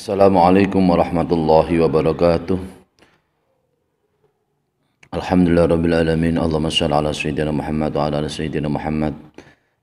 Assalamualaikum warahmatullahi wabarakatuh. Alhamdulillah rabbil alamin. Allahumma shalli ala sayyidina Muhammad wa ala ali sayyidina Muhammad.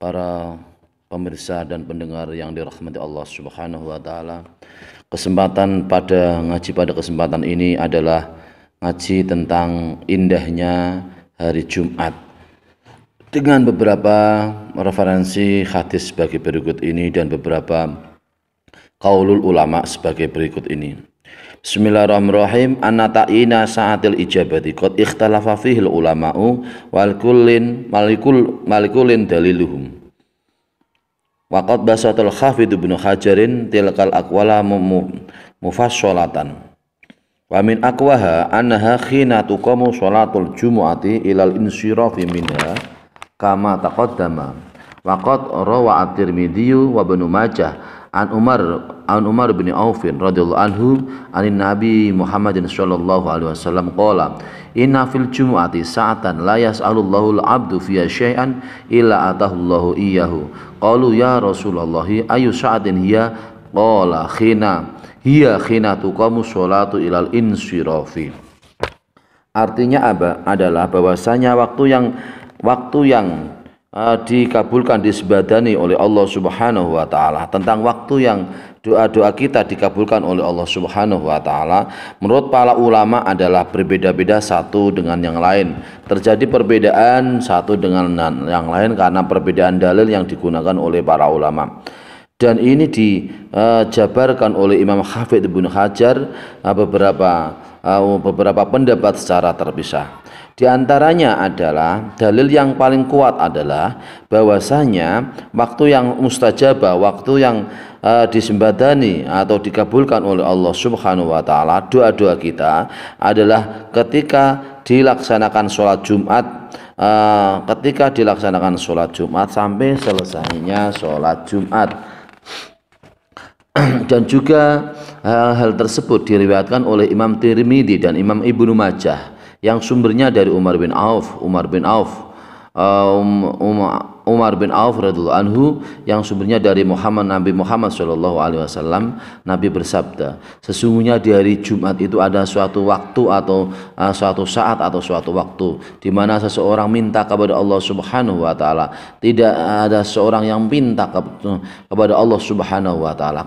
Para pemirsa dan pendengar yang dirahmati Allah Subhanahu wa taala. Ngaji pada kesempatan ini adalah ngaji tentang indahnya hari Jumat, dengan beberapa referensi hadis sebagai berikut ini dan beberapa qaulul ulama sebagai berikut ini. Bismillahirrahmanirrahim. Anna ta'ina sa'atil ijabati qad ikhtalafa fihi ulama'u wal kullin daliluhum. Wa qad basatul Hafidz Ibnu Hajarin tilkal aqwala mufassalatan. Wa min aqwaha annaha khina tuqamu sholatul jumu'ati ilal insirafi minha kama taqaddama. Wa qad rawa at-Tirmidzi wa Ibnu Majah an Umar bin Auf radhiyallahu anhu anin Nabi Muhammadin sallallahu alaihi wasallam qala inna fil jumu'ati sa'atan la yas'alullahu al-'abdu fiha syai'an illa atahullahu iyyahu. Qalu ya Rasulullah ayu sa'atin hiya? Qala khina tuqamu sholatu ilal insirafi. Artinya adalah bahwasanya waktu yang dikabulkan, disebadani oleh Allah Subhanahu wa taala, tentang waktu yang doa-doa kita dikabulkan oleh Allah Subhanahu wa taala, menurut para ulama adalah berbeda-beda satu dengan yang lain. Terjadi perbedaan satu dengan yang lain karena perbedaan dalil yang digunakan oleh para ulama. Dan ini dijabarkan oleh Imam Hafidz Ibnu Hajar beberapa pendapat secara terpisah. Di antaranya adalah dalil yang paling kuat adalah bahwasanya waktu yang mustajabah, waktu yang disembadani atau dikabulkan oleh Allah Subhanahu wa taala doa-doa kita adalah ketika dilaksanakan sholat Jumat, sampai selesainya sholat Jumat. Dan juga hal tersebut diriwayatkan oleh Imam Tirmidzi dan Imam Ibnu Majah yang sumbernya dari Umar bin Auf radhiyallahu anhu, yang sumbernya dari Nabi Muhammad sallallahu alaihi wasallam. Nabi bersabda, sesungguhnya di hari Jumat itu ada suatu waktu atau suatu saat atau suatu waktu di mana seseorang minta kepada Allah Subhanahu wa taala. Tidak ada seorang yang minta kepada Allah Subhanahu wa taala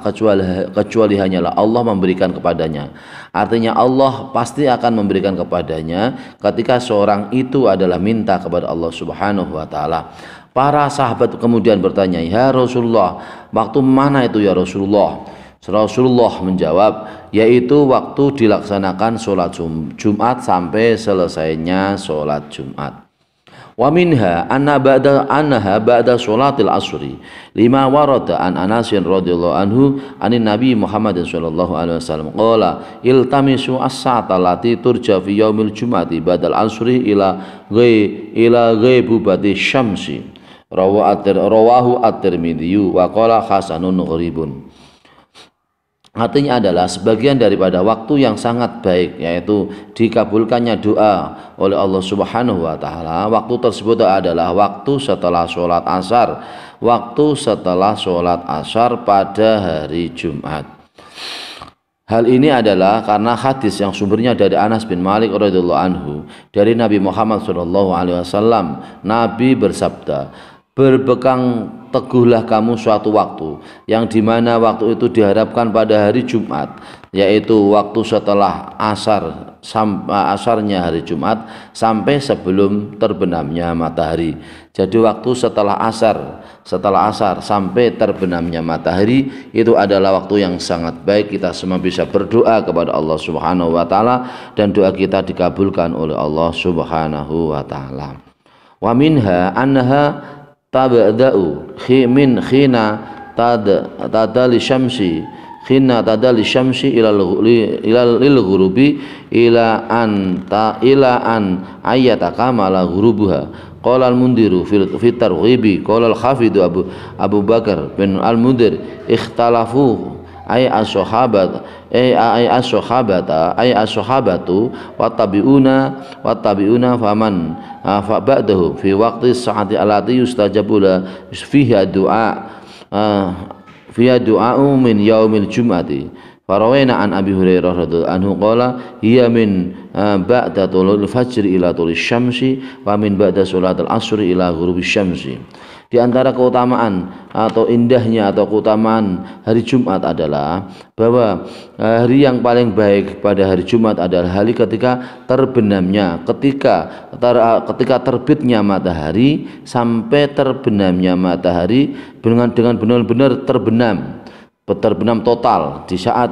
kecuali hanyalah Allah memberikan kepadanya. Artinya Allah pasti akan memberikan kepadanya ketika seorang itu adalah minta kepada Allah Subhanahu wa taala. Para sahabat kemudian bertanya, "Ya Rasulullah, waktu mana itu ya Rasulullah?" Rasulullah menjawab, yaitu waktu dilaksanakan sholat Jumat sampai selesainya sholat Jumat. Wa minha annaha ba'da sholatil asri lima warada an Anas radhiyallahu anhu anin Nabi Muhammad sallallahu alaihi wasallam qala iltamisu as-sa'ata allati turja fi yaumil jum'ati ba'dal asri ila ghaibubati syamsi. Rawahu at-Tirmidzi wa qala hasanun gharibun. Artinya adalah sebagian daripada waktu yang sangat baik, yaitu dikabulkannya doa oleh Allah Subhanahu wa taala. Waktu tersebut adalah waktu setelah sholat asar pada hari Jumat. Hal ini adalah karena hadis yang sumbernya dari Anas bin Malik radhiyallahu anhu dari Nabi Muhammad sallallahu alaihi wasallam. Nabi bersabda, berbekang teguhlah kamu suatu waktu yang dimana waktu itu diharapkan pada hari Jumat, yaitu waktu setelah asarnya hari Jumat sampai sebelum terbenamnya matahari. Jadi waktu setelah asar sampai terbenamnya matahari itu adalah waktu yang sangat baik. Kita semua bisa berdoa kepada Allah Subhanahu wa taala dan doa kita dikabulkan oleh Allah Subhanahu wa taala. Wa minha annaha tabda'u min khina tadali syamsi ilal ghurubi ila an ayatakamala ghurubuha. Qala al-Mundhiru fi targhibi qala al-Hafidz Abu Bakar bin al-Mundhir ikhtalafu ay as-sahabatu wattabi'una faman ba'dahu fi waqti sa'ati allati yustajabu fiha du'a min yaumil jum'ati Farawaina an Abi Hurairah radhiyallahu anhu qala hiya min ba'da tulul fajr ila tulul syamsi wa min ba'da salatul asr ila ghurubis syamsi. Di antara keutamaan atau indahnya atau keutamaan hari Jumat adalah bahwa hari yang paling baik pada hari Jumat adalah hari ketika terbenamnya, ketika terbitnya matahari sampai terbenamnya matahari dengan benar-benar terbenam total di saat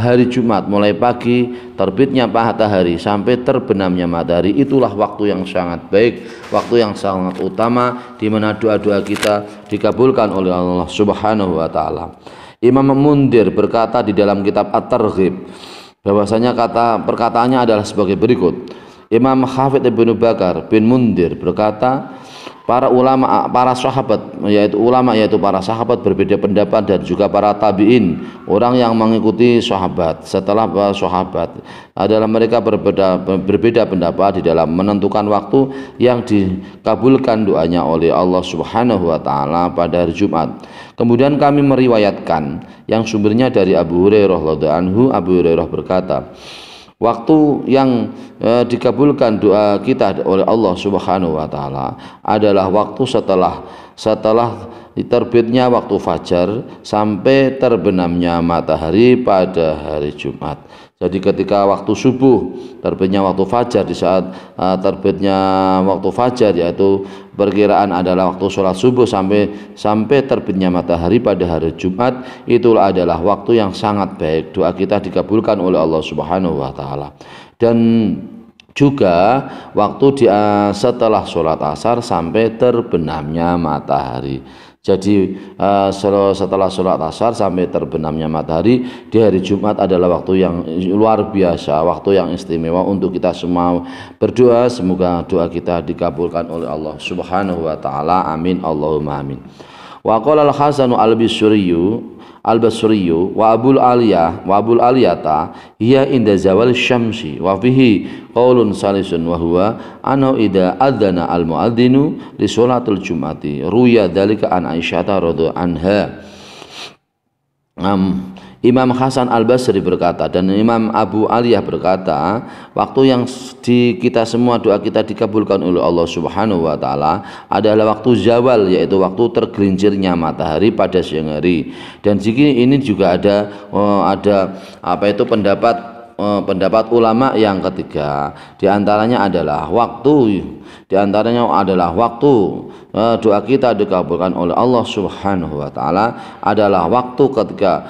hari Jumat, mulai pagi terbitnya matahari sampai terbenamnya matahari. Itulah waktu yang sangat baik, waktu yang sangat utama di mana doa-doa kita dikabulkan oleh Allah Subhanahu wa taala. Imam Mundir berkata di dalam kitab At-Targhib bahwasanya perkataannya adalah sebagai berikut. Imam Hafidz Ibnu Bakar bin Mundir berkata, para sahabat yaitu para sahabat berbeda pendapat dan juga para tabi'in, orang yang mengikuti sahabat setelah para sahabat adalah mereka berbeda pendapat di dalam menentukan waktu yang dikabulkan doanya oleh Allah Subhanahu wa taala pada hari Jumat. Kemudian kami meriwayatkan yang sumbernya dari Abu Hurairah radhiyallahu anhu. Abu Hurairah berkata, waktu yang dikabulkan doa kita oleh Allah Subhanahu wa taala adalah waktu setelah terbitnya waktu fajar sampai terbenamnya matahari pada hari Jumat. Jadi ketika waktu subuh, terbitnya waktu fajar, di saat terbitnya waktu fajar yaitu perkiraan adalah waktu sholat subuh sampai terbitnya matahari pada hari Jumat, itulah adalah waktu yang sangat baik, doa kita dikabulkan oleh Allah Subhanahu wa taala. Dan juga waktu setelah sholat asar sampai terbenamnya matahari. Jadi setelah sholat asar sampai terbenamnya matahari di hari Jumat adalah waktu yang luar biasa, waktu yang istimewa untuk kita semua berdoa. Semoga doa kita dikabulkan oleh Allah Subhanahu wa taala. Amin Allahumma amin. Wa qala al-Hasan al-Basri wa Abul Aliyata hiya inda zawal syamsi wa fihi qaulun salisun wa huwa anau idza adzana al-muadzinu li sholatil jumati ruya dzalika an Aisyah radhiyallahu anha. Imam Hasan al-Basri berkata dan Imam Abu Aliyah berkata, waktu yang kita semua doa kita dikabulkan oleh Allah Subhanahu wa taala adalah waktu zawal, yaitu waktu tergelincirnya matahari pada siang hari. Dan jika ini juga ada pendapat ulama yang ketiga, di antaranya adalah waktu doa kita dikabulkan oleh Allah Subhanahu wa taala adalah waktu ketika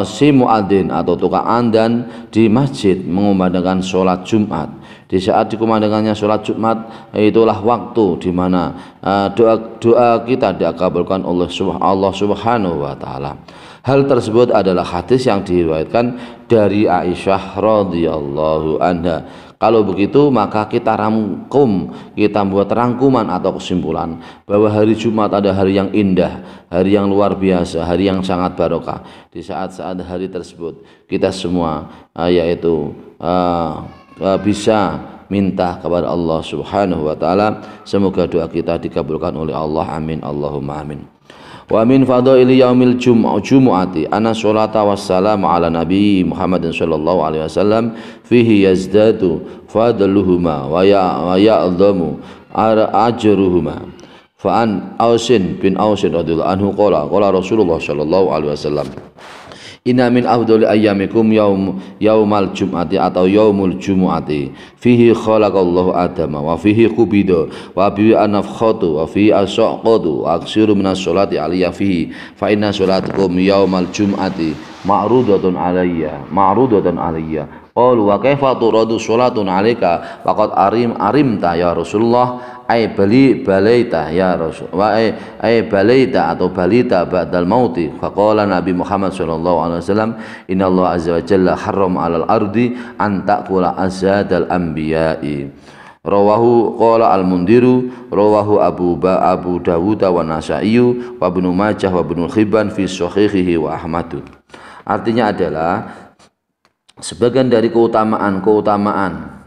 si muadzin atau tukang adzan di masjid mengumandangkan sholat Jumat. Di saat dikumandangkannya sholat Jumat, itulah waktu di mana doa kita dikabulkan oleh Allah Subhanahu wa taala. Hal tersebut adalah hadis yang diriwayatkan dari Aisyah radhiyallahu anha. Kalau begitu maka kita buat rangkuman atau kesimpulan bahwa hari Jumat ada hari yang indah, hari yang luar biasa, hari yang sangat barokah. Di saat-saat hari tersebut kita semua bisa minta kepada Allah Subhanahu wa taala, semoga doa kita dikabulkan oleh Allah. Amin Allahumma amin. Wa min fadaili yaumil jumu'ati anna sholata wassalamu ala nabi Muhammadin sallallahu alaihi wasallam fihi yazdadu fadluhuma wa ya'dhamu ajruhuma. Fa an Ausin bin Ausin radhiyallahu anhu qala Rasulullah sallallahu alaihi wasallam, inna min afdhali ayyamikum yaumal jum'ati atau yaumul jumu'ati fihi khalaqallahu adama wa fihi qubida wa bihi anafkhatu wa fihi asaqatu wa aksiru minas sholati aliyya fihi fa inna sholatukum yaumal jum'ati ma'rudatun alayya qalu wa kaifa turadu sholatun alayka wa qad arimta ya Rasulullah ay balaita ya Rasul wa ay balaita atau balita ba'dal mauti. Faqala Nabi Muhammad sallallahu alaihi wasallam, inna Allah azza wa jalla harram 'alal ardi an ta'kula azadal anbiya'i. Rawahu qala al-Mundiru rawahu Abu Dawud wa Nasa'i wa Ibnu Majah wa Ibnu Hibban fi sahihihi wa Ahmad. Artinya adalah sebagian dari keutamaan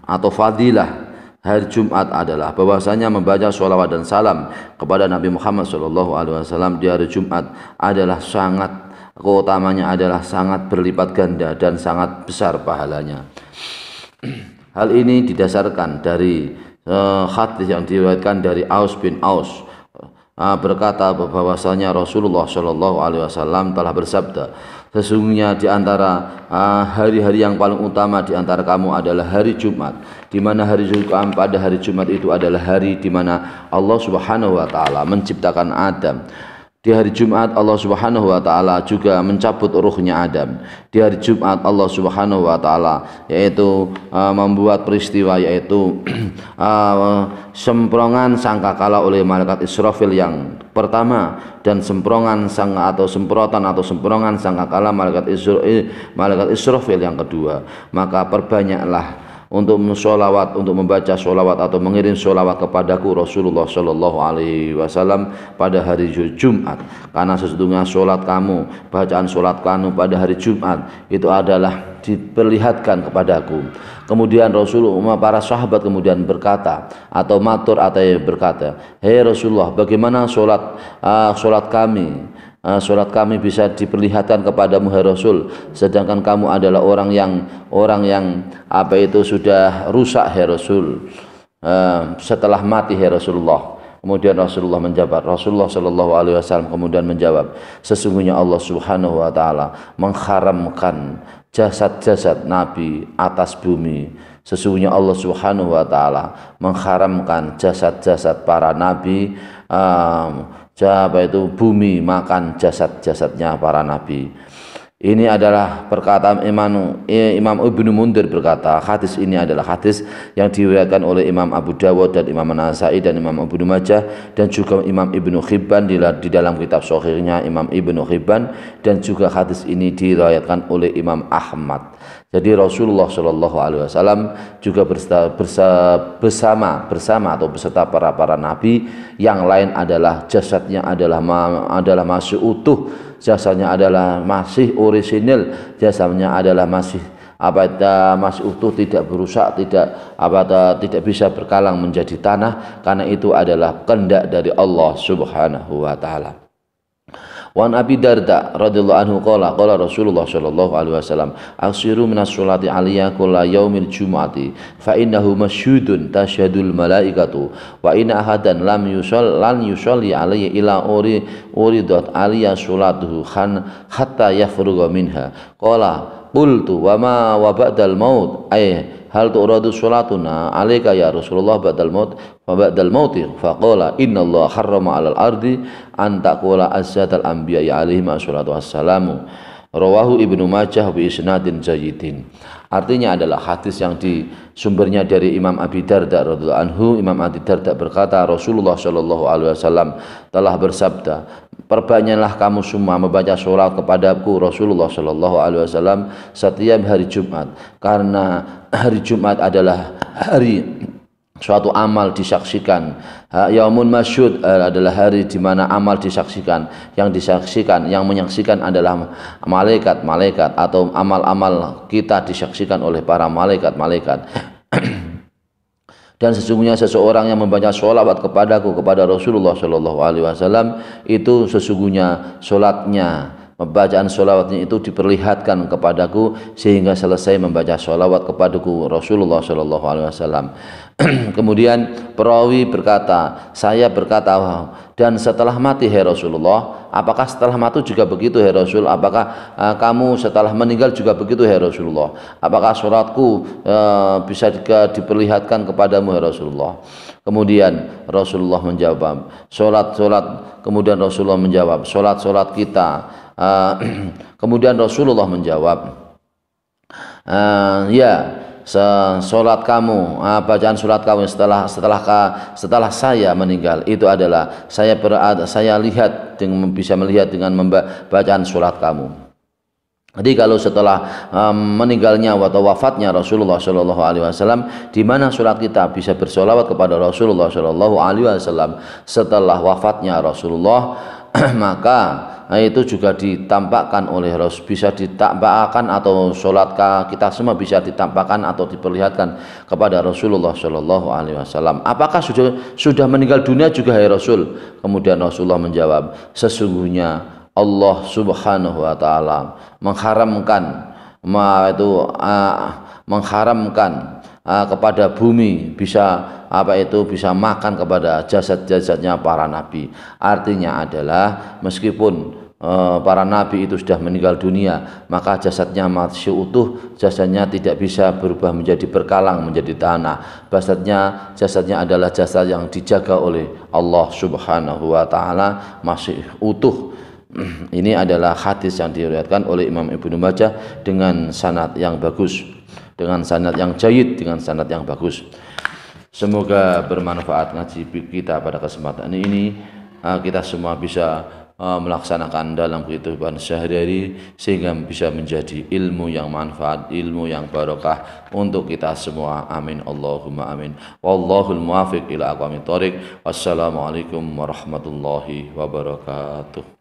atau fadilah hari Jumat adalah bahwasanya membaca sholawat dan salam kepada Nabi Muhammad SAW di hari Jumat adalah sangat keutamanya adalah sangat berlipat ganda dan sangat besar pahalanya. Hal ini didasarkan dari hadis yang diriwayatkan dari Aus bin Aus berkata bahwasanya Rasulullah Shallallahu Alaihi Wasallam telah bersabda, sesungguhnya di antara hari-hari yang paling utama di antara kamu adalah hari Jumat, di mana hari Jumat, pada hari Jumat itu adalah hari di mana Allah Subhanahu wa taala menciptakan Adam. Di hari Jumat Allah Subhanahu wa taala juga mencabut ruhnya Adam. Di hari Jumat Allah Subhanahu wa taala yaitu membuat peristiwa yaitu semprongan sangkakala oleh malaikat Israfil yang pertama dan semprotan sangkakala malaikat Israfil yang kedua. Maka perbanyaklah untuk sholawat, untuk membaca sholawat atau mengirim sholawat kepadaku Rasulullah Shallallahu Alaihi Wasallam pada hari Jumat, karena sesungguhnya sholat kamu, bacaan sholat kamu pada hari Jumat itu adalah diperlihatkan kepadaku. Kemudian Rasulullah, para sahabat kemudian berkata atau matur atau berkata, hei Rasulullah, bagaimana sholat kami? Sholat kami bisa diperlihatkan kepadamu hai Rasul, sedangkan kamu adalah orang yang apa itu sudah rusak hai Rasul, setelah mati hai Rasulullah. Kemudian Rasulullah menjawab, Rasulullah Shallallahu Alaihi Wasallam kemudian menjawab, sesungguhnya Allah Subhanahu wa taala mengharamkan jasad-jasad nabi atas bumi. Sesungguhnya Allah Subhanahu wa taala mengharamkan jasad-jasad para nabi, bumi makan jasad-jasadnya para nabi. Ini adalah perkataan Imam Ibnu Mundir berkata, hadis ini adalah hadis yang diriwayatkan oleh Imam Abu Dawud dan Imam An-Nasa'i dan Imam Ibnu Majah dan juga Imam Ibnu Hibban di dalam kitab Shahihnya Imam Ibnu Hibban, dan juga hadis ini diriwayatkan oleh Imam Ahmad. Jadi Rasulullah Shallallahu Alaihi Wasallam juga bersama atau beserta para nabi yang lain adalah jasadnya adalah masih utuh, jasadnya adalah masih orisinil, jasadnya adalah masih masih utuh, tidak berusak, tidak bisa berkalang menjadi tanah, karena itu adalah kehendak dari Allah Subhanahu wa taala. Wan Abi Darda radhiyallahu anhu qala Rasulullah sallallahu alaihi wasallam aksiru minas sholati alaiya kulla yaumil jumu'ati fa innahu masyhudun tasyhadul malaikatu wa inna ahadan lam yusalli alaiya ila uridat alaiya sholatuhu hatta yafruga minha. Qala qultu wa ma wa ba'dal maut hal tu'radu sholatuna alaika ya Rasulullah ba'dal mauti faqala innallaha harrama 'alal ardi an taqula asyatal anbiya alaihi wassalatu wassalamu. Rawahu Ibnu Majah bi isnadin jayyidin. Artinya adalah hadis yang sumbernya dari Imam Abi Darda radhiyallahu anhu. Imam Abi Darda berkata, Rasulullah Shallallahu Alaihi Wasallam telah bersabda, perbanyaklah kamu semua membaca sholat kepadaku Rasulullah Shallallahu Alaihi Wasallam setiap hari Jumat, karena hari Jumat adalah hari suatu amal disaksikan. Yaumun masyhud adalah hari di mana amal disaksikan. Yang menyaksikan adalah malaikat-malaikat, atau amal-amal kita disaksikan oleh para malaikat-malaikat. Dan sesungguhnya seseorang yang membaca sholawat kepadaku, kepada Rasulullah Shallallahu Alaihi Wasallam, itu sesungguhnya sholatnya, pembacaan sholawatnya itu diperlihatkan kepadaku sehingga selesai membaca sholawat kepadaku Rasulullah Shallallahu Alaihi Wasallam. Kemudian perawi berkata, saya berkata, dan setelah mati hai Rasulullah, apakah setelah mati juga begitu hai Rasul? Apakah kamu setelah meninggal juga begitu hai Rasulullah? Apakah sholatku bisa diperlihatkan kepadamu hai Rasulullah? Kemudian Rasulullah menjawab, kemudian Rasulullah menjawab, sholat kita. Kemudian Rasulullah menjawab, ya, sholat kamu, bacaan sholat kamu setelah saya meninggal itu adalah saya lihat bisa melihat dengan bacaan sholat kamu. Jadi kalau setelah meninggalnya atau wafatnya Rasulullah Shallallahu Alaihi Wasallam, di mana sholat kita bisa bersolawat kepada Rasulullah Shallallahu Alaihi Wasallam setelah wafatnya Rasulullah, maka itu juga ditampakkan oleh Rasul, bisa ditampakkan, atau sholat kita semua bisa ditampakkan atau diperlihatkan kepada Rasulullah Shallallahu Alaihi Wasallam. Apakah sudah meninggal dunia juga hai Rasul? Kemudian Rasulullah menjawab, sesungguhnya Allah Subhanahu wa taala mengharamkan mengharamkan kepada bumi bisa makan kepada jasad-jasadnya para nabi. Artinya adalah meskipun para nabi itu sudah meninggal dunia, maka jasadnya masih utuh, jasadnya tidak bisa berubah menjadi berkalang, menjadi tanah. Jasadnya adalah jasad yang dijaga oleh Allah Subhanahu wa taala, masih utuh. Ini adalah hadis yang diriwayatkan oleh Imam Ibnu Majah dengan sanad yang bagus, dengan sanad yang jayyid, dengan sanad yang bagus. Semoga bermanfaat ngaji kita pada kesempatan ini. Kita semua bisa melaksanakan dalam kehidupan sehari-hari sehingga bisa menjadi ilmu yang manfaat, ilmu yang barokah untuk kita semua. Amin Allahumma amin. Wallahul muwaffiq ila aqwamit thoriq. Wassalamualaikum warahmatullahi wabarakatuh.